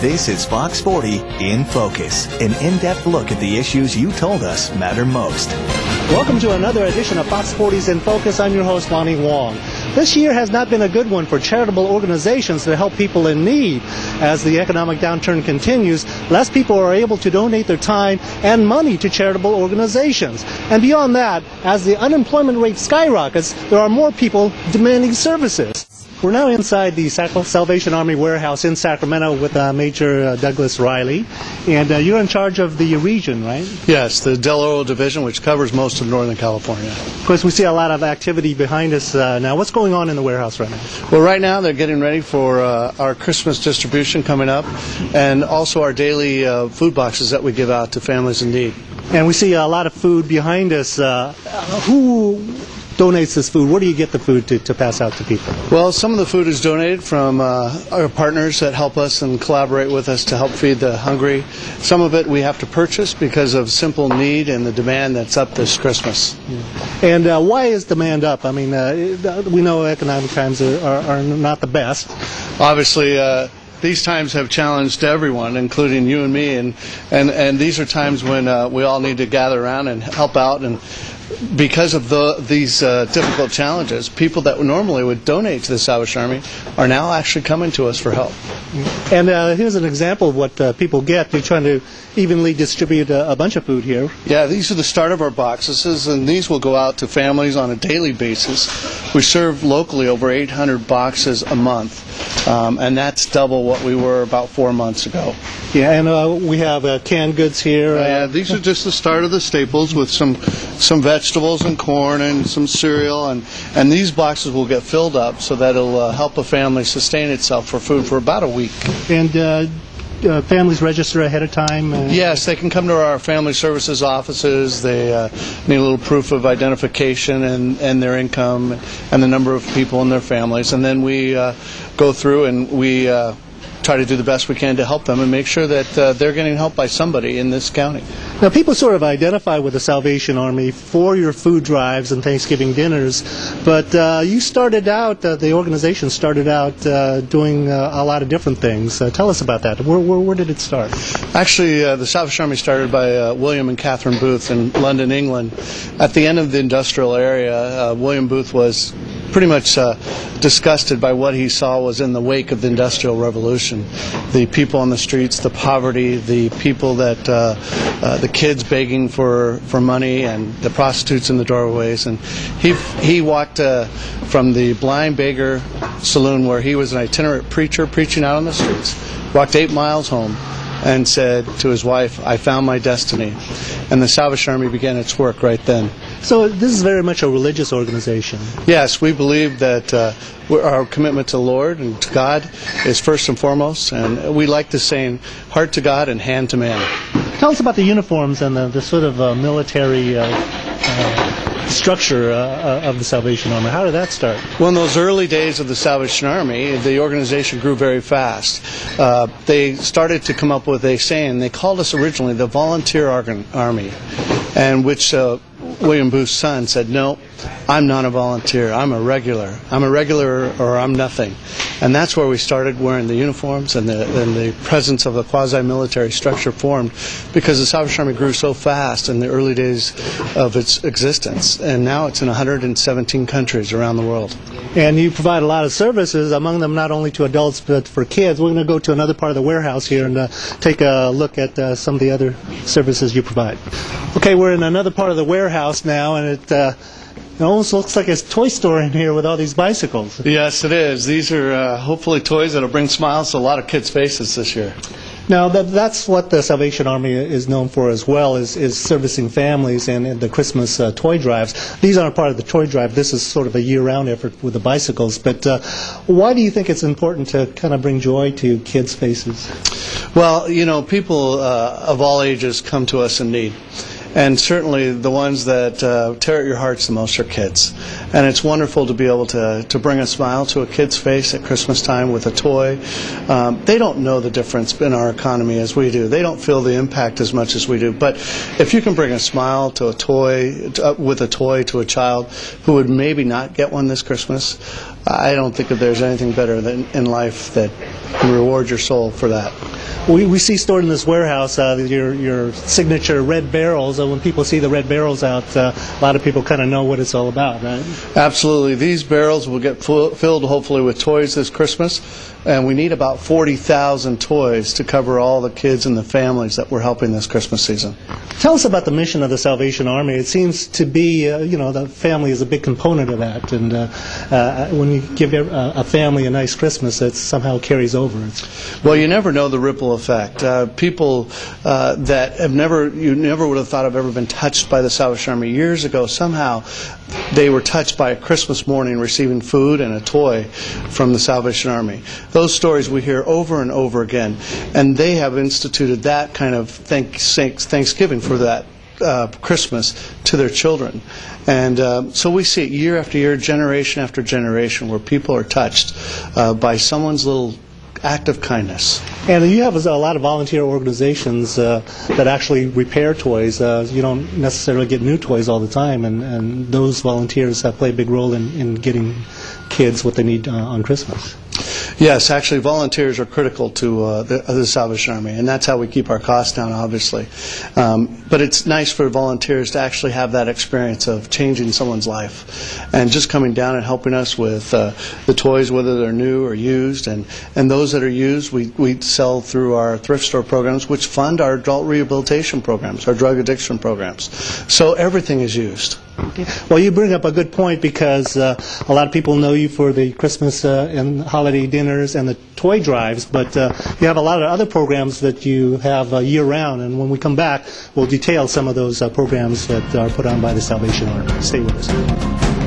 This is Fox 40 in Focus, an in-depth look at the issues you told us matter most. Welcome to another edition of Fox 40's In Focus. I'm your host, Lonnie Wong. This year has not been a good one for charitable organizations to help people in need. As the economic downturn continues, less people are able to donate their time and money to charitable organizations. And beyond that, as the unemployment rate skyrockets, there are more people demanding services. We're now inside the Salvation Army warehouse in Sacramento with Major Douglas Riley, and you're in charge of the region, right? Yes, the Del Oro Division, which covers most of Northern California. Of course, we see a lot of activity behind us now. What's going on in the warehouse right now? Well, right now they're getting ready for our Christmas distribution coming up, and also our daily food boxes that we give out to families in need. And we see a lot of food behind us. Who donates this food? Where do you get the food to pass out to people? Well, some of the food is donated from our partners that help us and collaborate with us to help feed the hungry. Some of it we have to purchase because of simple need and the demand that's up this Christmas. Yeah. And why is demand up? I mean, we know economic times are not the best. Obviously, these times have challenged everyone, including you and me, and these are times when we all need to gather around and help out. And because of these difficult challenges, people that normally would donate to the Salvation Army are now actually coming to us for help. And here's an example of what people get. You're trying to evenly distribute a bunch of food here. Yeah, these are the start of our boxes, and these will go out to families on a daily basis. We serve locally over 800 boxes a month, and that's double what we were about 4 months ago. Yeah, and we have canned goods here. Yeah, these are just the start of the staples with some vegetables and corn and some cereal, and these boxes will get filled up so that it'll help a family sustain itself for food for about a week. And families register ahead of time? Yes, they can come to our family services offices. They need a little proof of identification and their income and the number of people in their families, and then we go through and we try to do the best we can to help them and make sure that they're getting help by somebody in this county. Now, people sort of identify with the Salvation Army for your food drives and Thanksgiving dinners, but you started out, the organization started out doing a lot of different things. Tell us about that. Where did it start? Actually, the Salvation Army started by William and Catherine Booth in London, England. At the end of the industrial area, William Booth was pretty much disgusted by what he saw was in the wake of the Industrial Revolution. The people on the streets, the poverty, the people that, the kids begging for money, and the prostitutes in the doorways. And he walked from the Blind Beggar Saloon, where he was an itinerant preacher preaching out on the streets, walked 8 miles home and said to his wife, "I found my destiny." And the Salvation Army began its work right then. So this is very much a religious organization. Yes, we believe that our commitment to the Lord and to God is first and foremost, and we like the saying, heart to God and hand to man. Tell us about the uniforms and the sort of military structure of the Salvation Army. How did that start? Well, in those early days of the Salvation Army, the organization grew very fast. They started to come up with a saying. They called us originally the Volunteer Army, and which William Booth's son said, "No, I'm not a volunteer. I'm a regular. I'm a regular, or I'm nothing." And that's where we started wearing the uniforms, and the presence of a quasi-military structure formed, because the Salvation Army grew so fast in the early days of its existence, and now it's in 117 countries around the world. And you provide a lot of services, among them not only to adults but for kids. We're going to go to another part of the warehouse here and take a look at some of the other services you provide. Okay, we're in another part of the warehouse now, and it almost looks like a toy store in here with all these bicycles. Yes, it is. These are hopefully toys that will bring smiles to a lot of kids' faces this year. Now, that's what the Salvation Army is known for as well, is servicing families and the Christmas toy drives. These aren't part of the toy drive. This is sort of a year-round effort with the bicycles. But why do you think it's important to kind of bring joy to kids' faces? Well, you know, people of all ages come to us in need. And certainly the ones that tear at your hearts the most are kids. And it's wonderful to be able to bring a smile to a kid's face at Christmas time with a toy. They don't know the difference in our economy as we do. They don't feel the impact as much as we do. But if you can bring a smile to a toy, with a toy to a child who would maybe not get one this Christmas, I don't think that there's anything better than in life that and reward your soul for that. We see stored in this warehouse your signature red barrels. When people see the red barrels out, a lot of people kind of know what it's all about, right? Absolutely. These barrels will get filled hopefully with toys this Christmas, and we need about 40,000 toys to cover all the kids and the families that we're helping this Christmas season. Tell us about the mission of the Salvation Army. It seems to be, the family is a big component of that, and when you give a family a nice Christmas, it somehow carries over. Well, you never know the ripple effect. People that you never would have thought have ever been touched by the Salvation Army years ago, somehow they were touched by a Christmas morning receiving food and a toy from the Salvation Army. Those stories we hear over and over again, and they have instituted that kind of Thanksgiving for that Christmas to their children. And so we see it year after year, generation after generation, where people are touched by someone's little act of kindness. And you have a lot of volunteer organizations that actually repair toys. You don't necessarily get new toys all the time, and those volunteers play a big role in getting kids what they need on Christmas. Yes, actually volunteers are critical to the Salvation Army, and that's how we keep our costs down, obviously. But it's nice for volunteers to actually have that experience of changing someone's life and just coming down and helping us with the toys, whether they're new or used. And those that are used, we sell through our thrift store programs, which fund our adult rehabilitation programs, our drug addiction programs. So everything is used. Well, you bring up a good point, because a lot of people know you for the Christmas and holiday dinners and the toy drives, but you have a lot of other programs that you have year-round, and when we come back, we'll detail some of those programs that are put on by the Salvation Army. Stay with us.